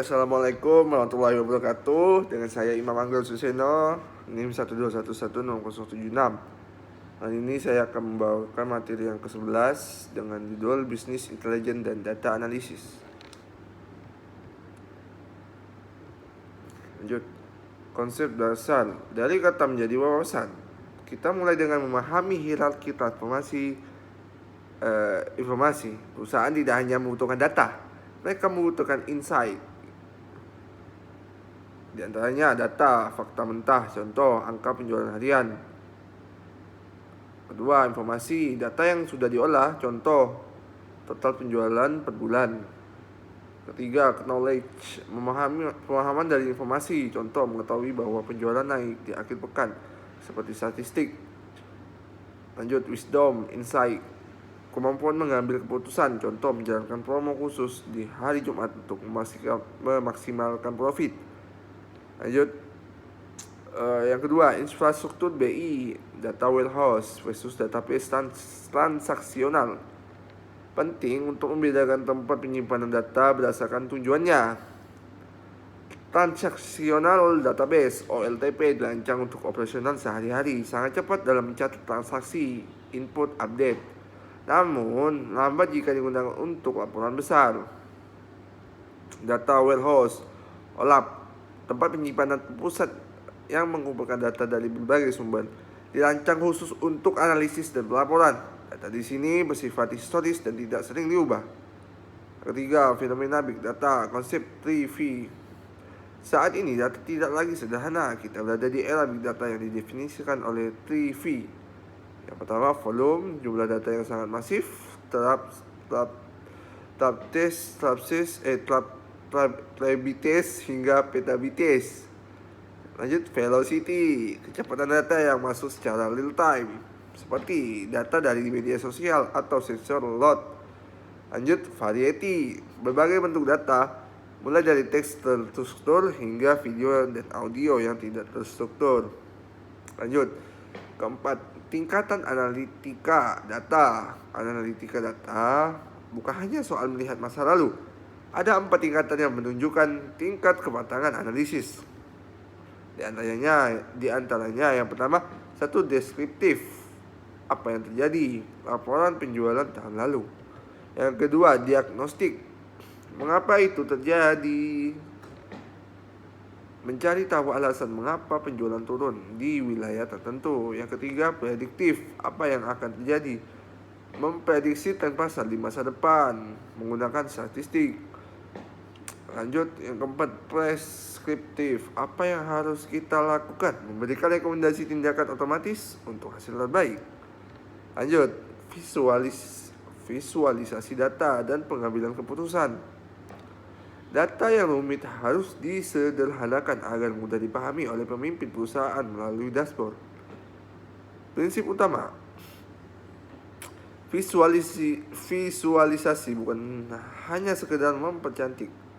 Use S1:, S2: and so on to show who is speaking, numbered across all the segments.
S1: Assalamualaikum warahmatullahi wabarakatuh. Dengan saya Imam Anggel Suseno, NIM 1211076. Hari ini saya akan membawakan materi yang ke-11 dengan judul Bisnis Intelijen dan Data Analisis. Lanjut. Konsep dasar dari kata menjadi wawasan. Kita mulai dengan memahami hierarki transformasi informasi. Perusahaan tidak hanya membutuhkan data, mereka membutuhkan insight. Di antaranya data, fakta mentah, contoh angka penjualan harian. Kedua, informasi, data yang sudah diolah, contoh total penjualan per bulan. Ketiga, knowledge, pemahaman dari informasi, contoh mengetahui bahwa penjualan naik di akhir pekan, seperti statistik. Lanjut, wisdom, insight, kemampuan mengambil keputusan, contoh menjalankan promo khusus di hari Jumat untuk memaksimalkan profit. Lanjut, yang kedua, infrastruktur BI, data warehouse versus database transaksional. Penting untuk membedakan tempat penyimpanan data berdasarkan tujuannya. Transaksional database OLTP dirancang untuk operasional sehari-hari, sangat cepat dalam mencatat transaksi, input, update. Namun, lambat jika digunakan untuk laporan besar. Data warehouse OLAP, tempat penyimpanan pusat yang mengumpulkan data dari berbagai sumber, dirancang khusus untuk analisis dan pelaporan. Data di sini bersifat historis dan tidak sering diubah. Ketiga, fenomena big data, konsep 3V. Saat ini data tidak lagi sederhana. Kita berada di era big data yang didefinisikan oleh 3V. Yang pertama, volume, jumlah data yang sangat masif, terabites hingga petabites. Lanjut, velocity, kecepatan data yang masuk secara real time, seperti data dari media sosial atau sensor load. Lanjut, variety, berbagai bentuk data, mulai dari teks terstruktur hingga video dan audio yang tidak terstruktur. Lanjut, keempat, tingkatan analitika data. Analitika data bukan hanya soal melihat masa lalu. Ada 4 tingkatan yang menunjukkan tingkat kematangan analisis. Di antaranya yang pertama, 1, deskriptif, apa yang terjadi, laporan penjualan tahun lalu. Yang kedua, diagnostik, mengapa itu terjadi, mencari tahu alasan mengapa penjualan turun di wilayah tertentu. Yang ketiga, prediktif, apa yang akan terjadi, memprediksi tren pasar di masa depan menggunakan statistik. Lanjut, yang keempat, preskriptif, apa yang harus kita lakukan, memberikan rekomendasi tindakan otomatis untuk hasil terbaik. Lanjut, visualisasi data dan pengambilan keputusan. Data yang rumit harus disederhanakan agar mudah dipahami oleh pemimpin perusahaan melalui dashboard. Prinsip utama, visualisasi bukan hanya sekedar mempercantik,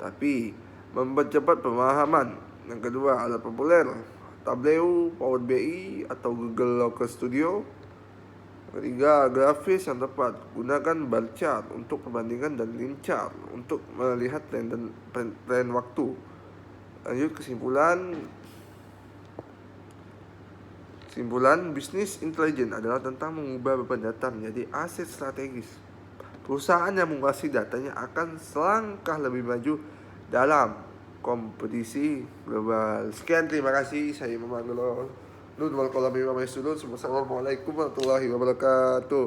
S1: tapi mempercepat pemahaman. Yang kedua, alat populer, Tableau, Power BI atau Google Looker Studio. Ketiga, grafis yang tepat, gunakan bar chart untuk perbandingan dan line chart untuk melihat tren waktu. Lanjut, kesimpulan, bisnis intelijen adalah tentang mengubah beban data menjadi aset strategis. Perusahaan yang menguasai datanya akan selangkah lebih maju dalam kompetisi global. Sekian, terima kasih. Saya Imam Anggel. Assalamualaikum warahmatullahi wabarakatuh.